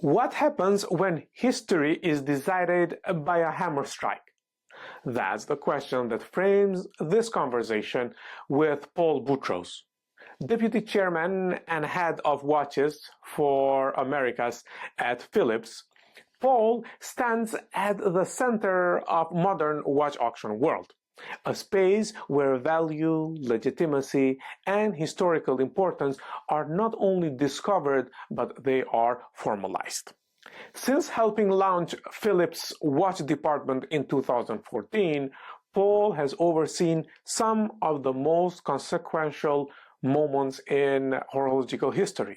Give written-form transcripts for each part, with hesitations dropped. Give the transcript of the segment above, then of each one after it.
What happens when history is decided by a hammer strike? That's the question that frames this conversation with Paul Boutros, Deputy Chairman and Head of Watches for Americas at Philips. Paul stands at the center of modern watch auction world, a space where value, legitimacy, and historical importance are not only discovered, but they are formalized. Since helping launch Philips' watch department in 2014, Paul has overseen some of the most consequential moments in horological history.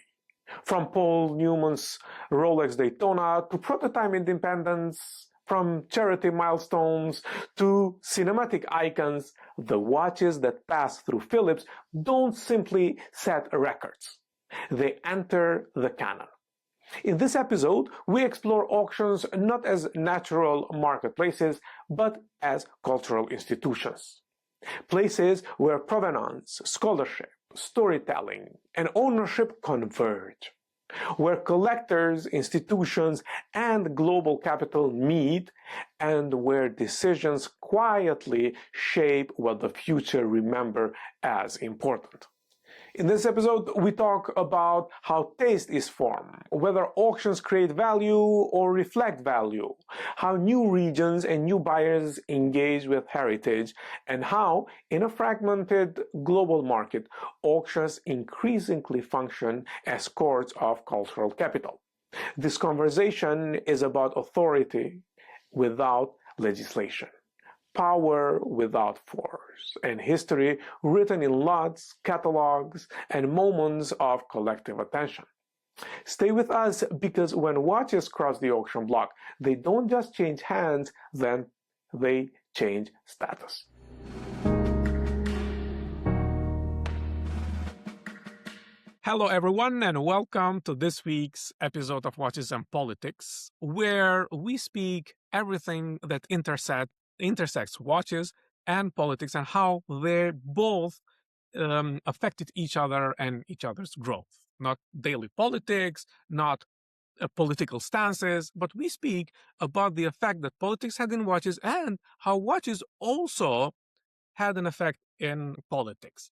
From Paul Newman's Rolex Daytona to prototype independence, from charity milestones to cinematic icons, the watches that pass through Philips don't simply set records. They enter the canon. In this episode, we explore auctions not as natural marketplaces, but as cultural institutions. Places where provenance, scholarship, storytelling, and ownership converge. Where collectors, institutions, and global capital meet, and where decisions quietly shape what the future remember as important. In this episode, we talk about how taste is formed, whether auctions create value or reflect value, how new regions and new buyers engage with heritage, and how, in a fragmented global market, auctions increasingly function as courts of cultural capital. This conversation is about authority without legislation, power without force, and history written in lots, catalogs, and moments of collective attention. Stay with us, because when watches cross the auction block, they don't just change hands, then they change status. Hello everyone, and welcome to this week's episode of Watches and Politics, where we speak everything that intersects watches and politics and how they both affected each other and each other's growth. Not daily politics, not political stances, but we speak about the effect that politics had in watches and how watches also had an effect in politics.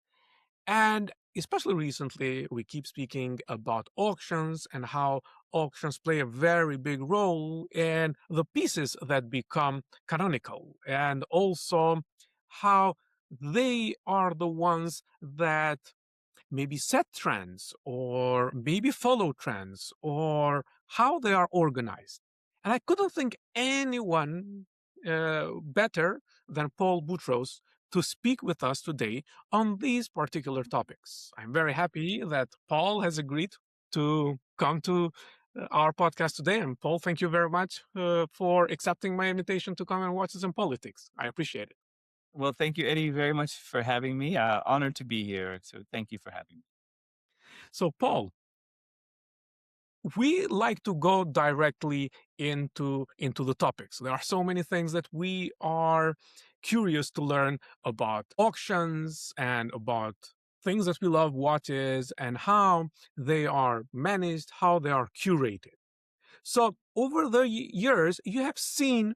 And especially recently, we keep speaking about auctions and how auctions play a very big role in the pieces that become canonical, and also how they are the ones that maybe set trends or maybe follow trends, or how they are organized. And I couldn't think anyone better than Paul Boutros to speak with us today on these particular topics. I'm very happy that Paul has agreed to come to our podcast today. And Paul, thank you very much for accepting my invitation to come and Watches and Politics. I appreciate it. Well, thank you, Eddie, very much for having me. Honored to be here. So thank you for having me. So, Paul, we like to go directly into the topics. There are so many things that we are curious to learn about auctions and about things that we love, watches, and how they are managed, how they are curated. So over the years, you have seen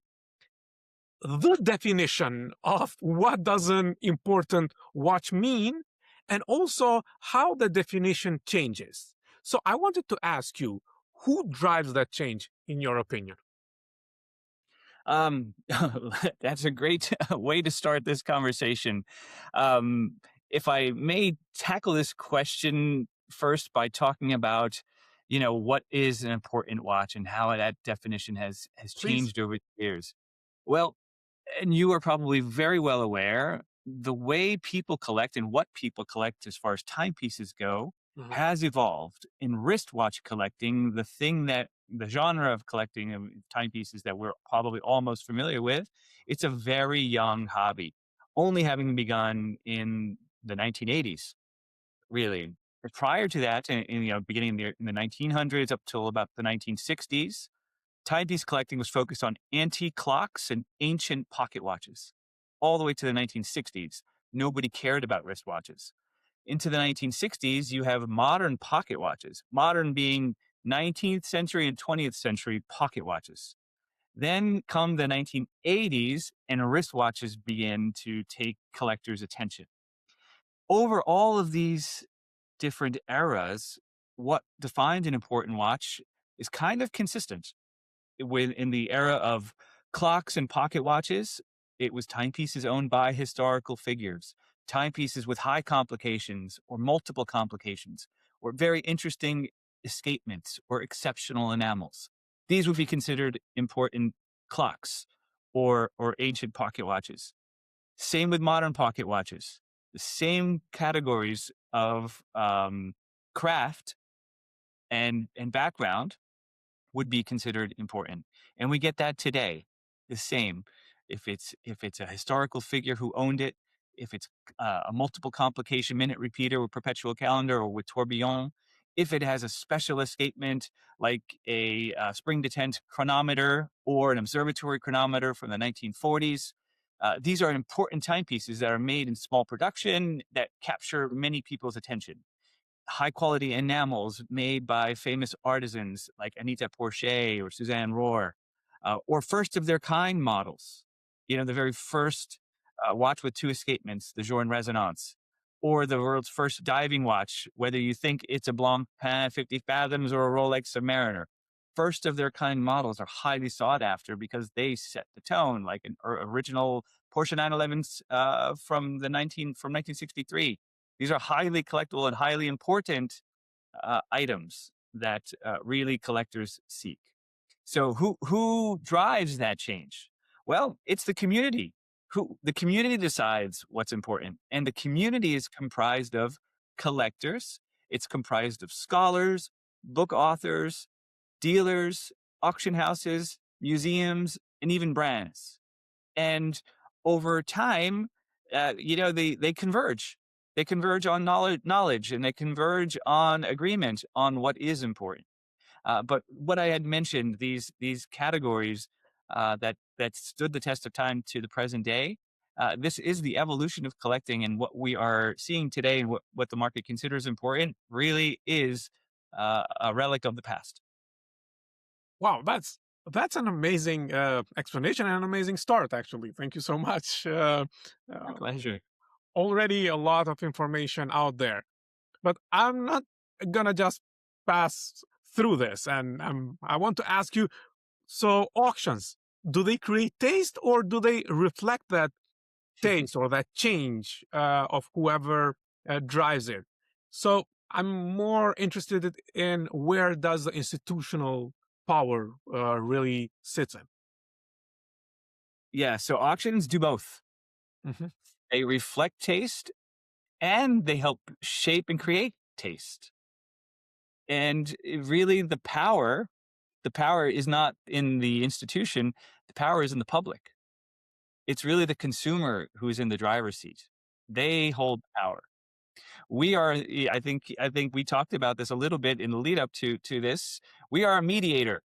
the definition of what does an important watch mean, and also how the definition changes. So I wanted to ask you, who drives that change, in your opinion? That's a great way to start this conversation. If I may tackle this question first by talking about, what is an important watch and how that definition has changed over the years. Well, and you are probably very well aware, the way people collect and what people collect as far as timepieces go has evolved. In wristwatch collecting, the genre of collecting timepieces that we're probably all most familiar with, it's a very young hobby, only having begun in the 1980s, really. But prior to that, beginning in the 1900s up till about the 1960s, timepiece collecting was focused on antique clocks and ancient pocket watches. All the way to the 1960s, nobody cared about wristwatches. Into the 1960s, you have modern pocket watches. Modern being 19th century and 20th century pocket watches. Then come the 1980s, and wristwatches begin to take collectors' attention. Over all of these different eras, what defined an important watch is kind of consistent. In the era of clocks and pocket watches, it was timepieces owned by historical figures, timepieces with high complications or multiple complications, or very interesting escapements or exceptional enamels. These would be considered important clocks or ancient pocket watches. Same with modern pocket watches. The same categories of craft and background would be considered important. And we get that today. The same. If it's a historical figure who owned it, if it's a multiple complication minute repeater with perpetual calendar or with tourbillon, if it has a special escapement like a spring detent chronometer or an observatory chronometer from the 1940s. These are important timepieces that are made in small production that capture many people's attention. High quality enamels made by famous artisans like Anita Porcher or Suzanne Rohr, or first of their kind models. The very first watch with two escapements, the Jour en Resonance, or the world's first diving watch, whether you think it's a Blancpain 50 Fathoms or a Rolex Submariner. First of their kind models are highly sought after because they set the tone, like an original Porsche 911s from 1963. These are highly collectible and highly important items that really collectors seek. So who drives that change? Well, it's the community. The community decides what's important, and the community is comprised of collectors. It's comprised of scholars, book authors, dealers, auction houses, museums, and even brands. And over time, they converge. They converge on knowledge, and they converge on agreement on what is important. But what I had mentioned, these categories that stood the test of time to the present day, this is the evolution of collecting, and what we are seeing today, and what the market considers important, really is a relic of the past. Wow, that's an amazing explanation and an amazing start. Actually, thank you so much. My pleasure. Already a lot of information out there, but I'm not gonna just pass through this. And I want to ask you: so auctions, do they create taste, or do they reflect that taste or that change of whoever drives it? So I'm more interested in where does the institutional power really sits in. Yeah, so auctions do both. Mhm. They reflect taste and they help shape and create taste. And really, the power is not in the institution, the power is in the public. It's really the consumer who's in the driver's seat. They hold power. We are, I think we talked about this a little bit in the lead up to this. We are a mediator.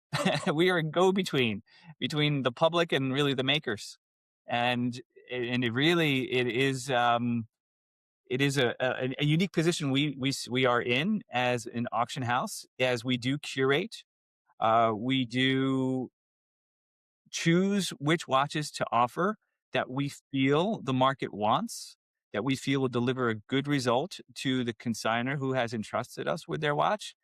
We are a go between the public and really the makers. And it is a unique position we are in as an auction house, as we do curate. We do choose which watches to offer that we feel the market wants, that we feel will deliver a good result to the consignor who has entrusted us with their watch,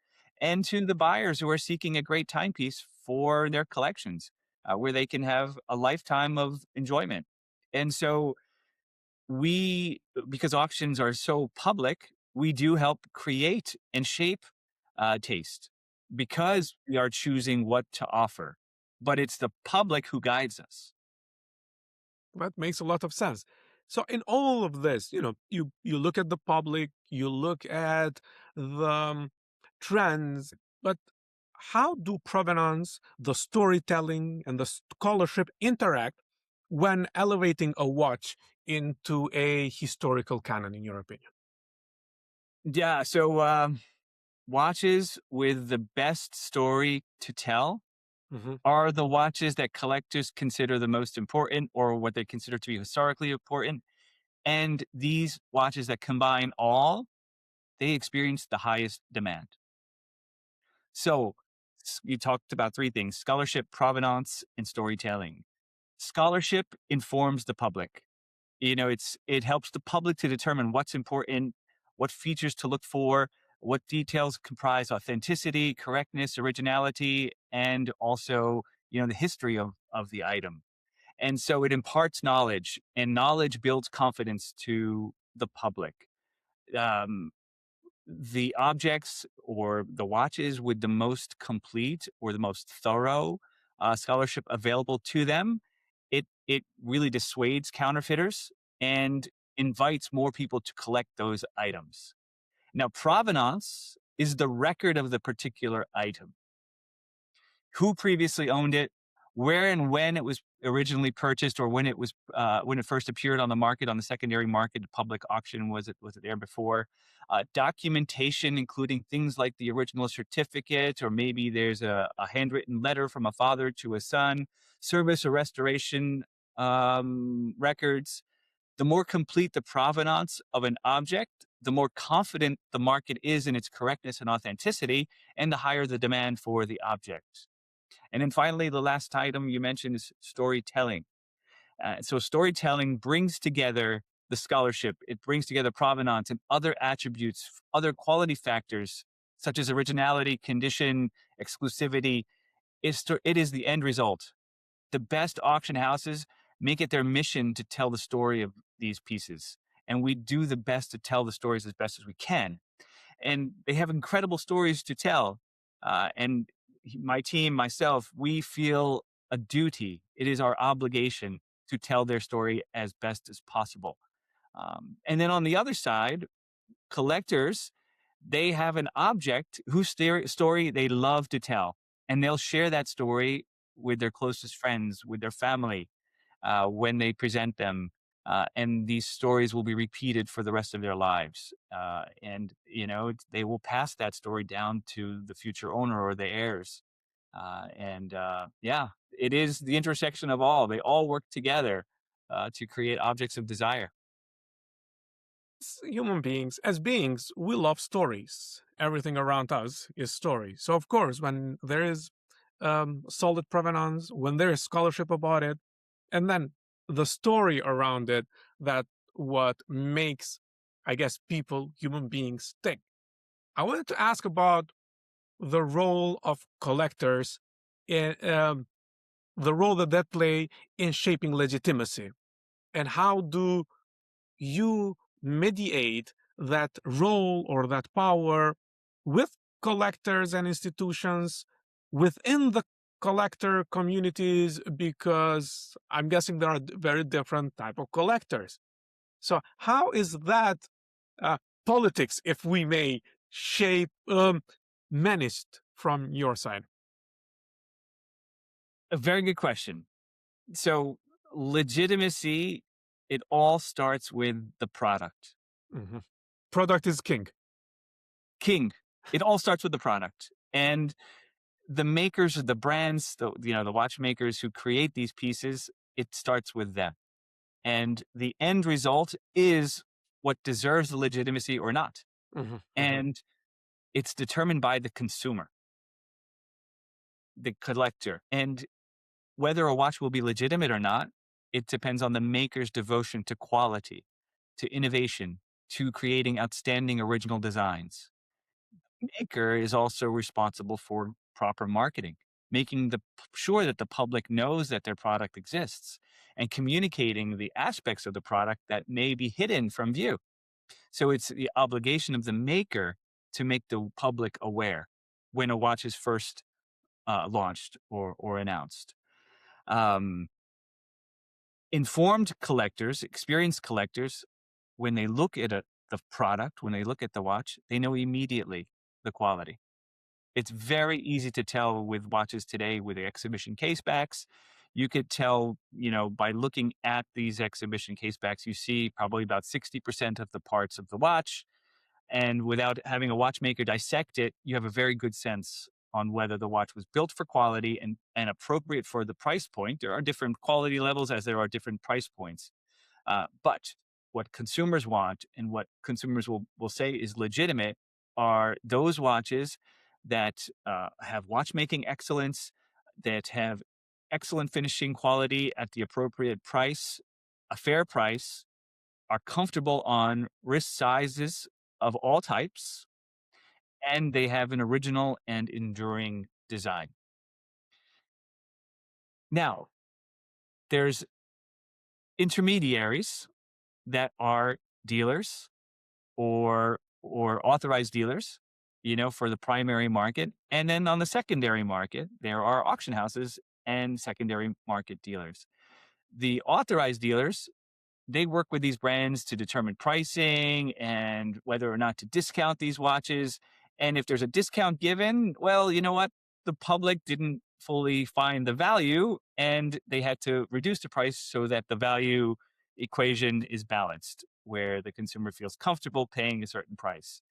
and to the buyers who are seeking a great timepiece for their collections, where they can have a lifetime of enjoyment. And so because auctions are so public, we do help create and shape taste because we are choosing what to offer. But it's the public who guides us. That makes a lot of sense. So in all of this, you look at the public, you look at the trends, but how do provenance, the storytelling, and the scholarship interact when elevating a watch into a historical canon, in your opinion? Yeah. So watches with the best story to tell Hmm. are the watches that collectors consider the most important, or what they consider to be historically important. And these watches that combine all, they experience the highest demand. So you talked about three things: scholarship, provenance, and storytelling. Scholarship informs the public. It helps the public to determine what's important, what features to look for, what details comprise authenticity, correctness, originality, and also, the history of the item. And so it imparts knowledge, and knowledge builds confidence to the public. Um, the objects or the watches with the most complete or the most thorough scholarship available to them, it really dissuades counterfeiters and invites more people to collect those items. Now, provenance is the record of the particular item: who previously owned it, where and when it was originally purchased, or when it first appeared on the market, on the secondary market, public auction. Was it there before? Documentation, including things like the original certificate, or maybe there's a handwritten letter from a father to a son, service or restoration records. The more complete the provenance of an object, the more confident the market is in its correctness and authenticity, and the higher the demand for the object. And then finally, the last item you mentioned is storytelling. So storytelling brings together the scholarship, it brings together provenance and other attributes, other quality factors such as originality, condition, exclusivity. It is the end result. The best auction houses make it their mission to tell the story of these pieces. And we do the best to tell the stories as best as we can. And they have incredible stories to tell. And my team, myself, we feel a duty. It is our obligation to tell their story as best as possible. And then on the other side, collectors, they have an object whose story they love to tell, and they'll share that story with their closest friends, with their family, when they present them. And these stories will be repeated for the rest of their lives. And, they will pass that story down to the future owner or the heirs. Yeah, it is the intersection of all. They all work together to create objects of desire. Human beings, as beings, we love stories. Everything around us is story. So, of course, when there is solid provenance, when there is scholarship about it, and then the story around it, that what makes, I guess, people, human beings, tick. I wanted to ask about the role of collectors in the role that they play in shaping legitimacy, and how do you mediate that role or that power with collectors and institutions within the collector communities, because I'm guessing there are very different type of collectors. So how is that uh, politics, if we may, shape managed from your side? A very good question. So, legitimacy, it all starts with the product. Mm-hmm. Product is king. King. It all starts with the product. And the makers of the brands, the watchmakers who create these pieces, it starts with them. And the end result is what deserves the legitimacy or not. Mm-hmm. And it's determined by the consumer, the collector. And whether a watch will be legitimate or not, it depends on the maker's devotion to quality, to innovation, to creating outstanding original designs. Maker is also responsible for proper marketing, making sure that the public knows that their product exists, and communicating the aspects of the product that may be hidden from view. So it's the obligation of the maker to make the public aware when a watch is first launched or announced. Um, Informed collectors, experienced collectors, when they look at the product, when they look at the watch, they know immediately the quality. It's very easy to tell with watches today with the exhibition casebacks. You could tell, by looking at these exhibition casebacks, you see probably about 60% of the parts of the watch. And without having a watchmaker dissect it, you have a very good sense on whether the watch was built for quality and appropriate for the price point. There are different quality levels as there are different price points. But what consumers want and what consumers will say is legitimate are those watches that have watchmaking excellence, that have excellent finishing quality at the appropriate price, a fair price, are comfortable on wrist sizes of all types, and they have an original and enduring design. Now, there's intermediaries that are dealers or authorized dealers, for the primary market. And then on the secondary market, there are auction houses and secondary market dealers. The authorized dealers, they work with these brands to determine pricing and whether or not to discount these watches. And if there's a discount given, well, you know what? The public didn't fully find the value and they had to reduce the price so that the value equation is balanced, where the consumer feels comfortable paying a certain price.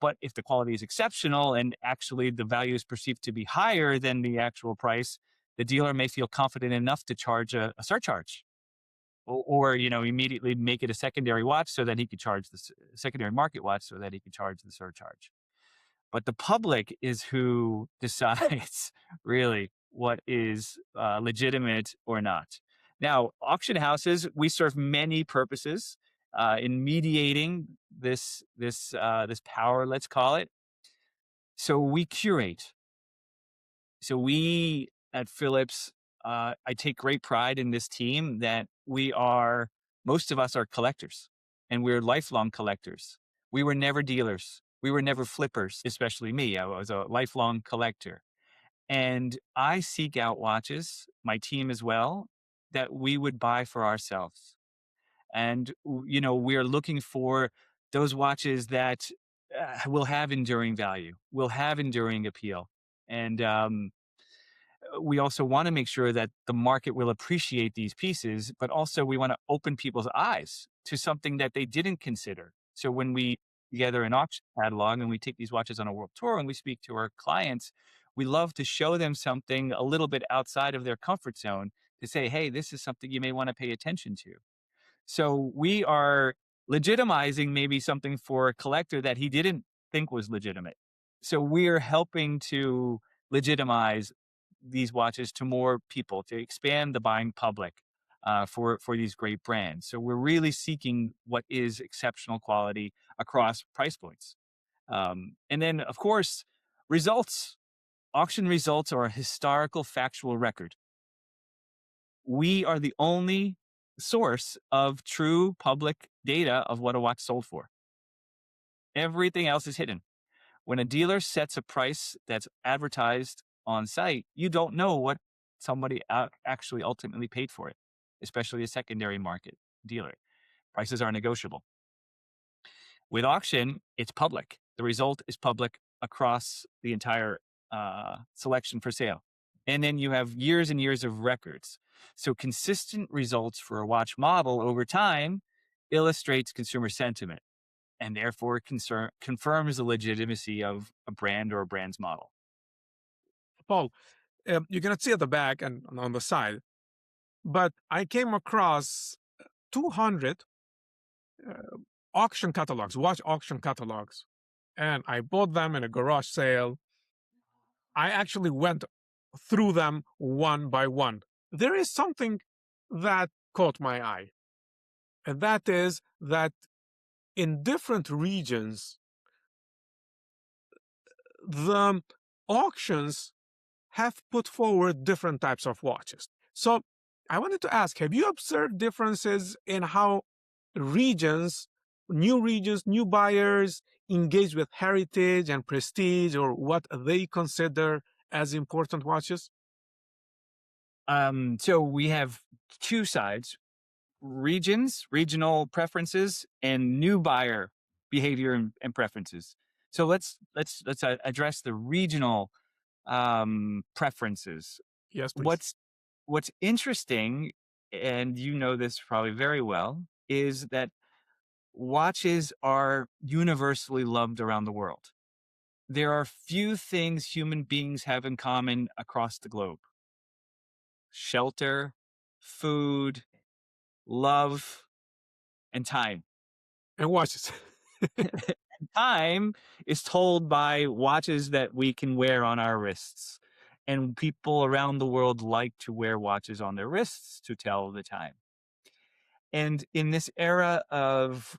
But if the quality is exceptional and actually the value is perceived to be higher than the actual price, the dealer may feel confident enough to charge a surcharge or immediately make it a secondary watch so that he could charge the secondary market watch so that he could charge the surcharge. But the public is who decides really what is legitimate or not. Now, auction houses, we serve many purposes in mediating this power, let's call it. So we curate. So we at Philips, I take great pride in this team that most of us are collectors and we're lifelong collectors. We were never dealers. We were never flippers, especially me. I was a lifelong collector. And I seek out watches, my team as well, that we would buy for ourselves. And, we're looking for those watches that will have enduring value, will have enduring appeal. And, we also want to make sure that the market will appreciate these pieces, but also we want to open people's eyes to something that they didn't consider. So when we gather an auction catalog and we take these watches on a world tour and we speak to our clients, we love to show them something a little bit outside of their comfort zone to say, hey, this is something you may want to pay attention to. So we are legitimizing maybe something for a collector that he didn't think was legitimate. So we're helping to legitimize these watches to more people, to expand the buying public for these great brands. So we're really seeking what is exceptional quality across price points. And then, of course, results. Auction results are a historical factual record. We are the only source of true public data of what a watch sold for. Everything else is hidden. When a dealer sets a price that's advertised on site, you don't know what somebody actually ultimately paid for it, especially a secondary market dealer. Prices are negotiable. With auction, it's public. The result is public across the entire selection for sale. And then you have years and years of records. So consistent results for a watch model over time illustrates consumer sentiment and therefore confirms the legitimacy of a brand or a brand's model. Paul, you cannot see at the back and on the side, but I came across 200 auction catalogs, watch auction catalogs, and I bought them in a garage sale. I actually went through them one by one. There is something that caught my eye, and that is that in different regions, the auctions have put forward different types of watches. So I wanted to ask, have you observed differences in how regions, new buyers engage with heritage and prestige or what they consider as important watches? So we have two sides: regional preferences, and new buyer behavior and preferences. So let's address the regional preferences. Yes, please. What's interesting, and you know this probably very well, is that watches are universally loved around the world. There are few things human beings have in common across the globe: shelter, food, love, and time. And watches. time is told by watches that we can wear on our wrists. And people around the world like to wear watches on their wrists to tell the time. And in this era of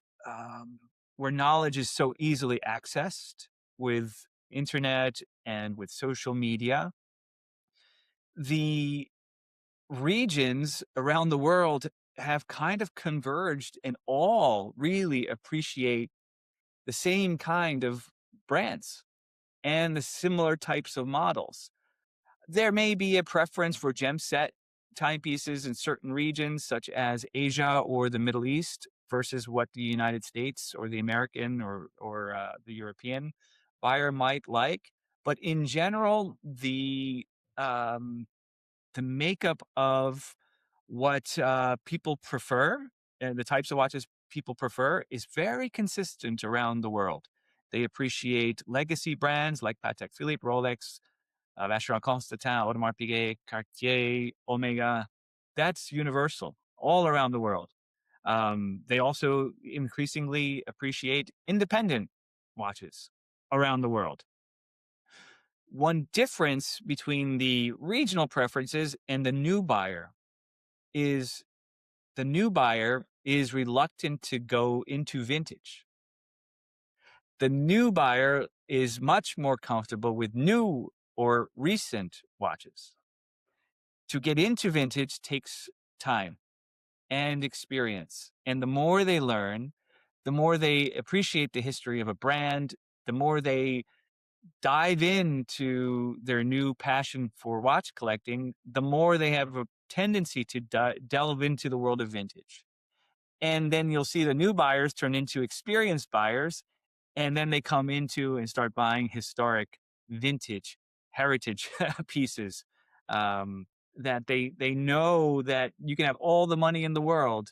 where knowledge is so easily accessed with internet and with social media, the regions around the world have kind of converged and all really appreciate the same kind of brands and the similar types of models. There may be a preference for gem set timepieces in certain regions, such as Asia or the Middle East, versus what the United States or the American or the European buyer might like. But in general, um, the makeup of what people prefer and the types of watches people prefer is very consistent around the world. They appreciate legacy brands like Patek Philippe, Rolex, Vacheron Constantin, Audemars Piguet, Cartier, Omega. That's universal all around the world. They also increasingly appreciate independent watches around the world. One difference between the regional preferences and the new buyer is the new buyer is reluctant to go into vintage. The new buyer is much more comfortable with new or recent watches. To get into vintage takes time and experience. And the more they learn, the more they appreciate the history of a brand, the more they dive into their new passion for watch collecting, the more they have a tendency to delve into the world of vintage. And then you'll see the new buyers turn into experienced buyers, and then they come into and start buying historic, vintage, heritage pieces that they know that you can have all the money in the world,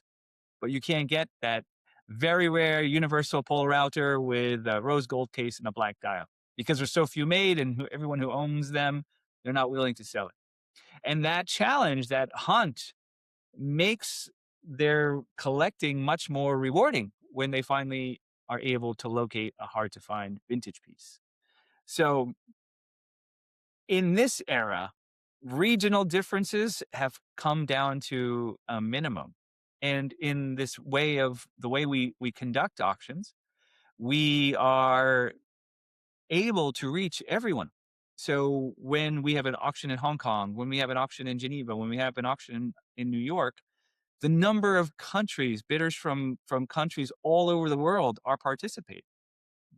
but you can't get that very rare universal polar router with a rose gold case and a black dial because there's so few made, and everyone who owns them, they're not willing to sell it. And that challenge, that hunt, makes their collecting much more rewarding when they finally are able to locate a hard to find vintage piece. So in this era, regional differences have come down to a minimum. And in this way of the way we conduct auctions, we are able to reach everyone. So when we have an auction in Hong Kong, when we have an auction in Geneva, when we have an auction in New York, the number of countries, bidders from countries all over the world are participating.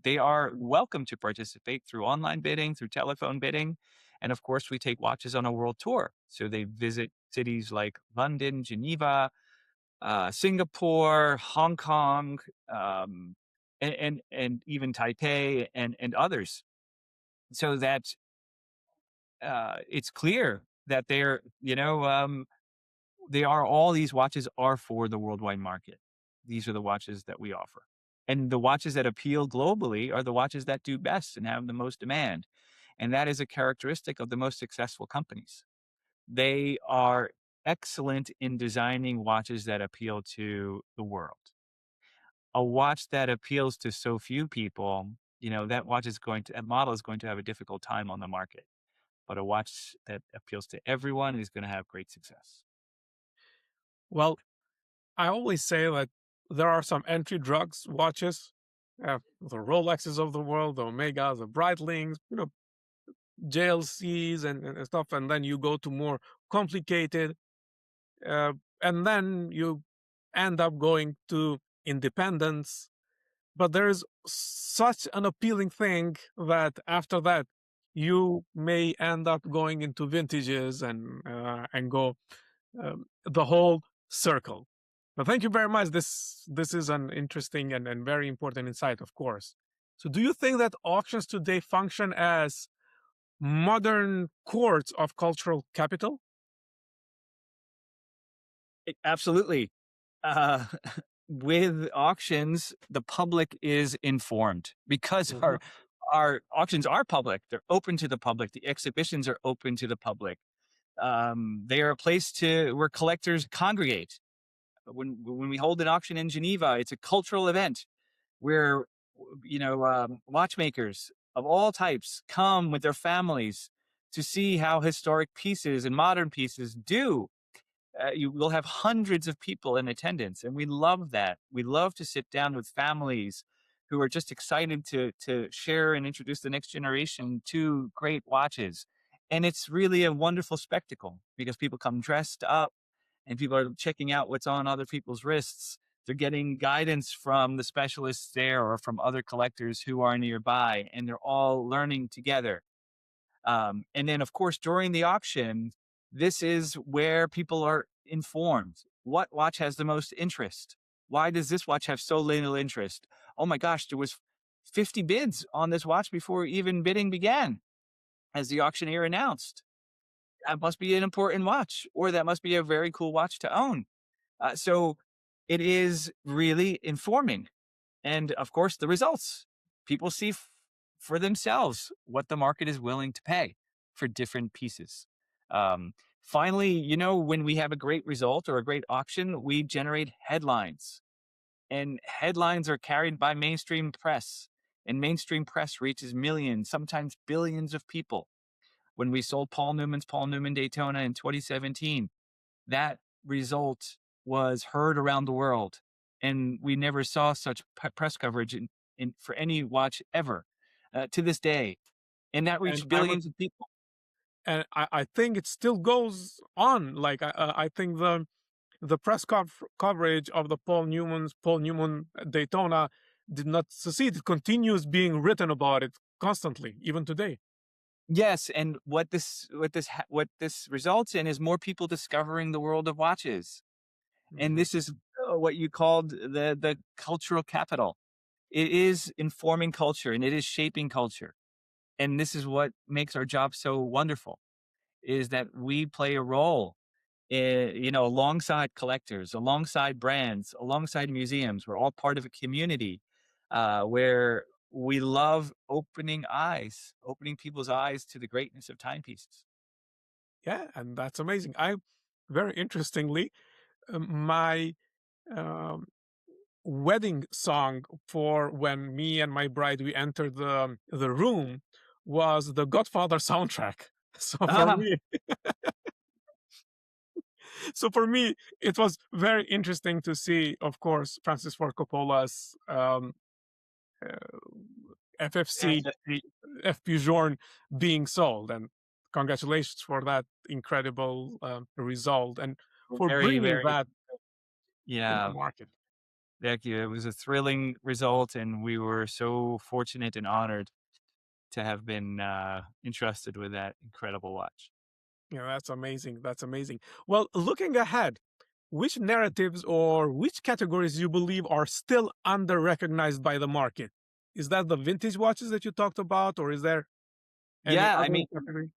They are welcome to participate through online bidding, through telephone bidding. And of course, we take watches on a world tour. So they visit cities like London, Geneva, Singapore, Hong Kong, and even Taipei and others. So that it's clear that they are all these watches are for the worldwide market. These are the watches that we offer. And the watches that appeal globally are the watches that do best and have the most demand. And that is a characteristic of the most successful companies. They are excellent in designing watches that appeal to the world. A watch that appeals to so few people, that model is going to have a difficult time on the market. But a watch that appeals to everyone is going to have great success. Well, I always say that there are some entry drugs watches, the Rolexes of the world, the Omegas, the Breitlings, JLCs and stuff, and then you go to more complicated, and then you end up going to independence. But there is such an appealing thing that after that, you may end up going into vintages and go the whole circle. But thank you very much. This is an interesting and very important insight, of course. So do you think that auctions today function as modern courts of cultural capital? Absolutely. Uh, with auctions, the public is informed because our auctions are public. They're open to the public. The exhibitions are open to the public. They are a place where collectors congregate. When we hold an auction in Geneva, it's a cultural event where watchmakers of all types come with their families to see how historic pieces and modern pieces do. You will have hundreds of people in attendance, and we love that. We love to sit down with families who are just excited to share and introduce the next generation to great watches. And it's really a wonderful spectacle because people come dressed up and people are checking out what's on other people's wrists. They're getting guidance from the specialists there or from other collectors who are nearby, and they're all learning together. And then, of course, during the auction, this is where people are informed. What watch has the most interest? Why does this watch have so little interest? Oh my gosh, there was 50 bids on this watch before even bidding began, as the auctioneer announced. That must be an important watch, or that must be a very cool watch to own. So it is really informing. And of course, the results. People see for themselves what the market is willing to pay for different pieces. Finally, when we have a great result or a great auction, we generate headlines. And headlines are carried by mainstream press. And mainstream press reaches millions, sometimes billions of people. When we sold Paul Newman's Paul Newman Daytona in 2017, that result was heard around the world. And we never saw such press coverage for any watch ever to this day. And that And reached I was, billions of people. and I think it still goes on. Like I think the press coverage of the Paul Newman Daytona did not succeed. It continues being written about it constantly, even today. Yes, and what this results in is more people discovering the world of watches. And Mhm. this is what you called the cultural capital. It is informing culture and it is shaping culture. And this is what makes our job so wonderful, is that we play a role alongside collectors, alongside brands, alongside museums. We're all part of a community where we love opening people's eyes to the greatness of timepieces. Yeah, and that's amazing. I very interestingly, my um, wedding song for when me and my bride we entered the room was the Godfather soundtrack. So for Ah, me, so for me, it was very interesting to see, of course, Francis Ford Coppola's uh, FFC FFP, F Pujorn being sold, and congratulations for that incredible result and for very, bringing very, that to the yeah. market. Thank you. It was a thrilling result, and we were so fortunate and honored to have been entrusted with that incredible watch. Yeah, that's amazing. That's amazing. Well, looking ahead, which narratives or which categories you believe are still under recognized by the market? Is that the vintage watches that you talked about, or is there any Yeah, I other mean, category?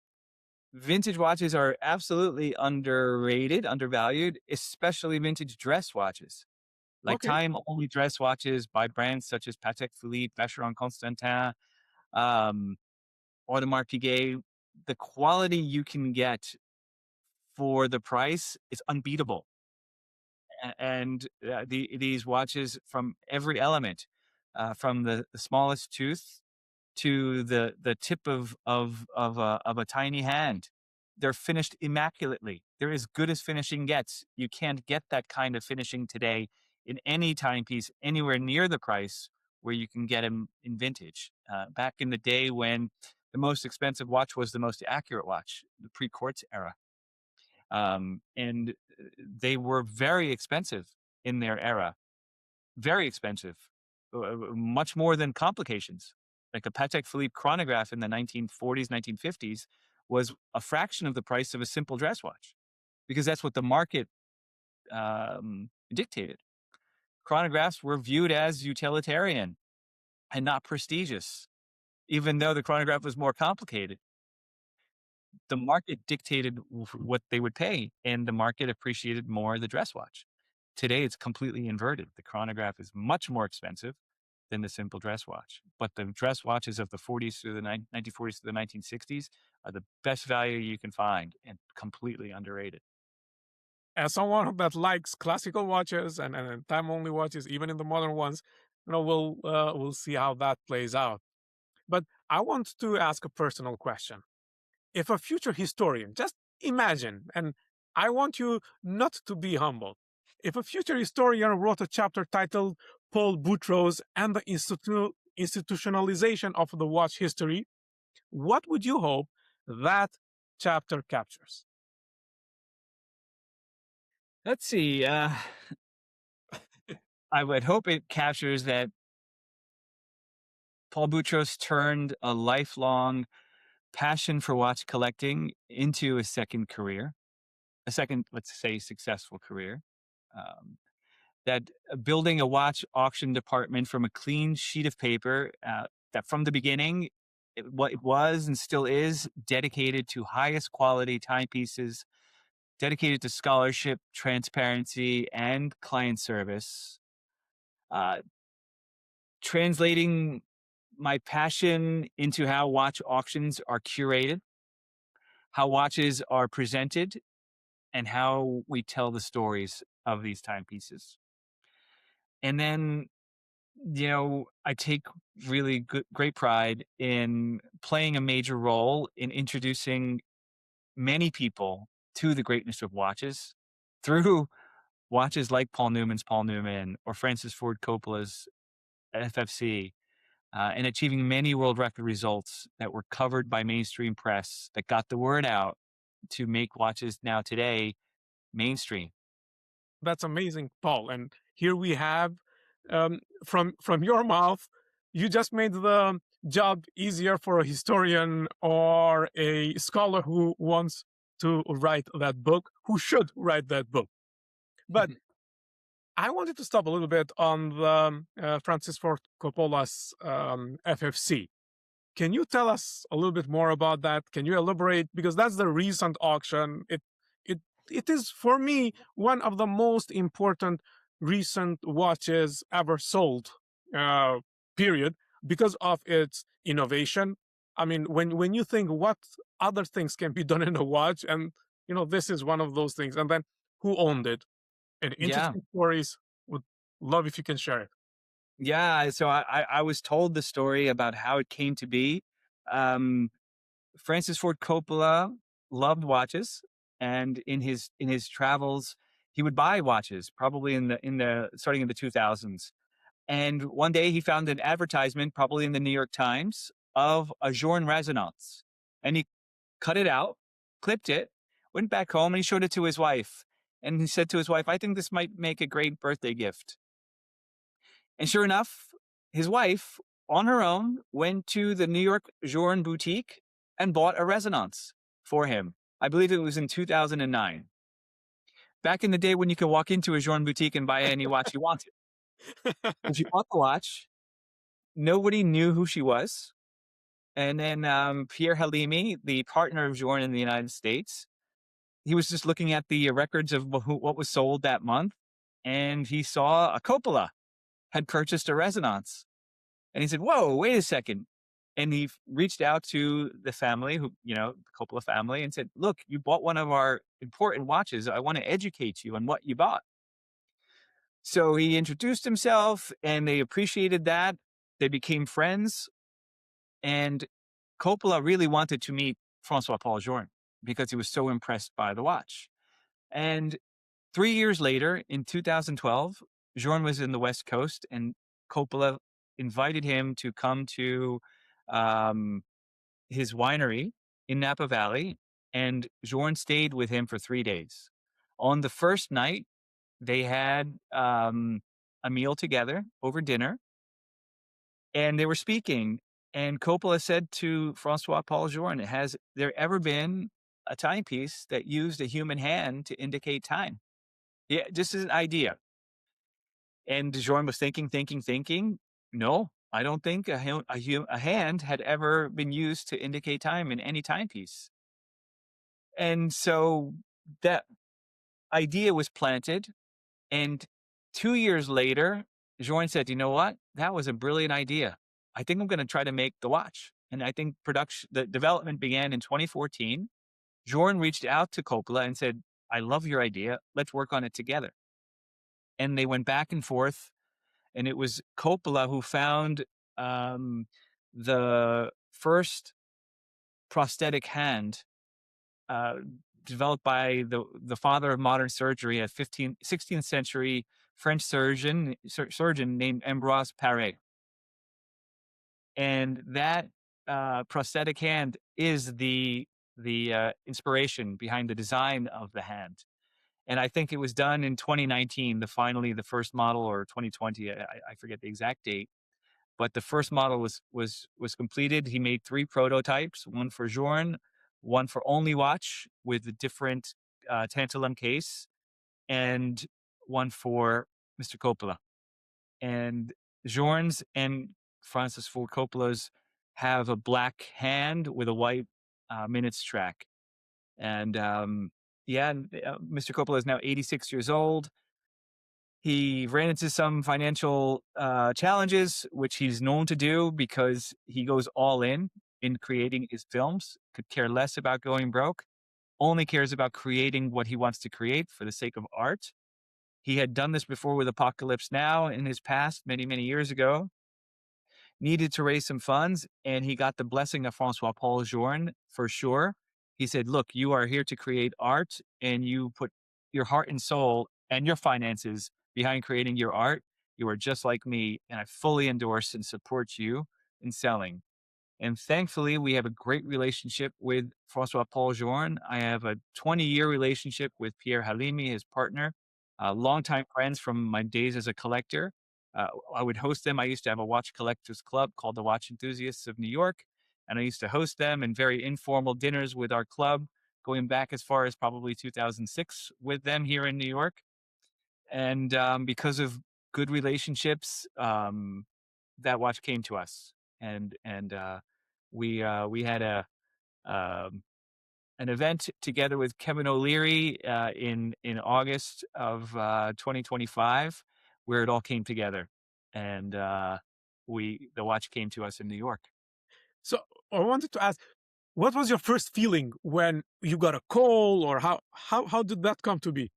vintage watches are absolutely underrated, undervalued, especially vintage dress watches. Like Okay. time-only dress watches by brands such as Patek Philippe, Vacheron Constantin, um, Audemars Piguet. The quality you can get for the price is unbeatable. And these watches from every element, from the smallest tooth to the tip of a tiny hand. They're finished immaculately. They're as good as finishing gets. You can't get that kind of finishing today in any timepiece anywhere near the price where you can get them in vintage. Back in the day when the most expensive watch was the most accurate watch, the pre-quartz era. And they were very expensive in their era, very expensive, much more than complications. Like a Patek Philippe chronograph in the 1940s, 1950s was a fraction of the price of a simple dress watch because that's what the market dictated. Chronographs were viewed as utilitarian and not prestigious, even though the chronograph was more complicated. The market dictated what they would pay, and the market appreciated more the dress watch. Today, it's completely inverted. The chronograph is much more expensive than the simple dress watch. But the dress watches of the 40s through the 1940s to the 1960s are the best value you can find and completely underrated. As someone that likes classical watches and time only watches, even in the modern ones, we'll see how that plays out. But I want to ask a personal question. If a future historian, just imagine, and I want you not to be humble. If a future historian wrote a chapter titled Paul Boutros and the institutionalization of the watch history, what would you hope that chapter captures? Let's see. I would hope it captures that Paul Boutros turned a lifelong passion for watch collecting into a second career, a second, let's say, successful career. Um, that building a watch auction department from a clean sheet of paper, that from the beginning, what it was and still is dedicated to highest quality timepieces, dedicated to scholarship, transparency, and client service. Uh, Translating my passion into how watch auctions are curated, how watches are presented, and how we tell the stories of these timepieces. And then, I take really great pride in playing a major role in introducing many people to the greatness of watches through watches like Paul Newman's Paul Newman or Francis Ford Coppola's FFC, and achieving many world record results that were covered by mainstream press that got the word out to make watches now today mainstream. That's amazing, Paul. And here we have, from your mouth, you just made the job easier for a historian or a scholar who wants to write that book, who should write that book. But I wanted to stop a little bit on the Francis Ford Coppola's FFC. Can you tell us a little bit more about that? Can you elaborate? Because that's the recent auction. It is, for me, one of the most important recent watches ever sold, period, because of its innovation. I mean, when you think what other things can be done in a watch, and this is one of those things. And then who owned it? And Yeah. interesting stories. Would love if you can share it. Yeah. So I was told the story about how it came to be. Um, Francis Ford Coppola loved watches, and in his travels, he would buy watches, probably in the starting in the 2000s. And one day he found an advertisement, probably in the New York Times, of a Journe Resonance, and he cut it out, clipped it, went back home, and he showed it to his wife. And he said to his wife, "I think this might make a great birthday gift." And sure enough, his wife, on her own, went to the New York Journe boutique and bought a resonance for him. I believe it was in 2009. Back in the day when you could walk into a Journe boutique and buy any watch you wanted. And she bought the watch. Nobody knew who she was. And then Pierre Halimi, the partner of Journe in the United States, he was just looking at the records of what was sold that month, and he saw a Coppola had purchased a resonance. And he said, "Whoa, wait a second." And he reached out to the family, the Coppola family, and said, "Look, you bought one of our important watches. I want to educate you on what you bought." So he introduced himself, and they appreciated that. They became friends. And Coppola really wanted to meet Francois Paul Journe because he was so impressed by the watch. And 3 years later, in 2012, Journe was in the West Coast, and Coppola invited him to come to um, his winery in Napa Valley, and Journe stayed with him for 3 days. On the first night, they had a meal together over dinner, and they were speaking. And Coppola said to Francois Paul Journe, "Has there ever been a timepiece that used a human hand to indicate time?" Yeah, just as an idea. And Journe was thinking. No, I don't think a hand had ever been used to indicate time in any timepiece. And so that idea was planted. And 2 years later, Journe said, "You know what? That was a brilliant idea. I think I'm going to try to make the watch." And I think the development began in 2014. Journe reached out to Coppola and said, "I love your idea. Let's work on it together." And they went back and forth. and it was Coppola who found the first prosthetic hand uh, developed by the father of modern surgery, a 16th century French surgeon named Ambroise Paré. And that prosthetic hand is the inspiration behind the design of the hand. And I think it was done in 2019, the first model, or 2020, I forget the exact date, but the first model was completed. He made 3 prototypes, one for Journe, one for Only Watch with a different tantalum case, and one for Mr. Coppola. And Journe's and Francis Ford Coppola's have a black hand with a white minutes track. And yeah, Mr. Coppola is now 86 years old. He ran into some financial challenges, which he's known to do because he goes all in creating his films, could care less about going broke, only cares about creating what he wants to create for the sake of art. He had done this before with Apocalypse Now in his past, many, many years ago. Needed to raise some funds, and he got the blessing of Francois Paul Journe for sure. He said, look, you are here to create art, and you put your heart and soul and your finances behind creating your art. You are just like me, and I fully endorse and support you in selling. And thankfully, we have a great relationship with Francois Paul Journe. I have a 20-year relationship with Pierre Halimi, his partner, longtime friends from my days as a collector. I would host them. I used to have a watch collectors club called the Watch Enthusiasts of New York, and I used to host them in very informal dinners with our club, going back as far as probably 2006 with them here in New York. And because of good relationships, that watch came to us, and we had um, an event together with Kevin O'Leary in August of 2025, where it all came together, and the watch came to us in New York. So I wanted to ask, what was your first feeling when you got a call, or how did that come to be?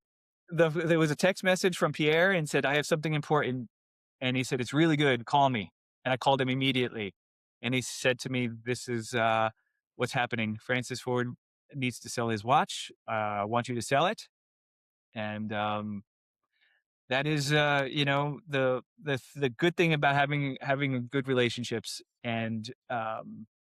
There was a text message from Pierre and said, "I have something important," and he said, "It's really good. Call me." And I called him immediately, and he said to me, "This is what's happening. Francis Ford needs to sell his watch. I want you to sell it." And that is, the good thing about having good relationships, and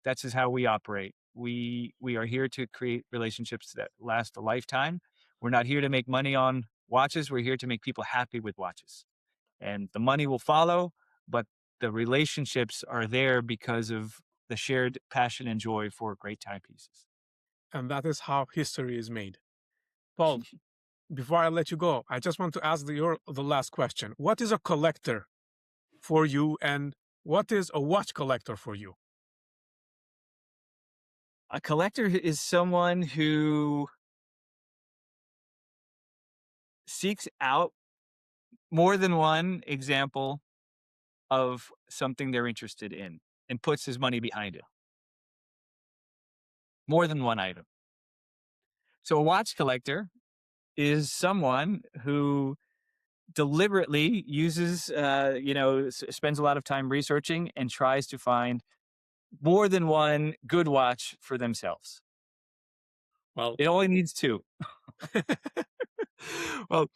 that's just how we operate. We are here to create relationships that last a lifetime. We're not here to make money on watches. We're here to make people happy with watches, and the money will follow, but the relationships are there because of the shared passion and joy for great timepieces. And that is how history is made. Paul, before I let you go, I just want to ask the last question. What is a collector for you, and what is a watch collector for you? A collector is someone who seeks out more than one example of something they're interested in and puts his money behind it. More than one item. So a watch collector is someone who deliberately uses, spends a lot of time researching and tries to find more than one good watch for themselves. Well, it only needs 2. well,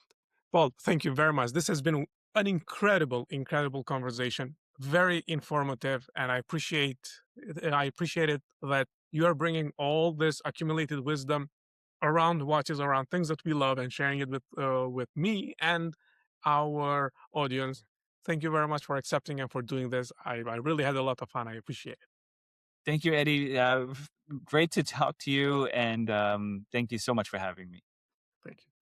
Paul, thank you very much. This has been an incredible conversation, very informative, and I appreciate it that you are bringing all this accumulated wisdom around watches, around things that we love, and sharing it with me and our audience. Thank you very much for accepting and for doing this. I really had a lot of fun. I appreciate it. Thank you, Eddie. Great to talk to you, and thank you so much for having me. Thank you.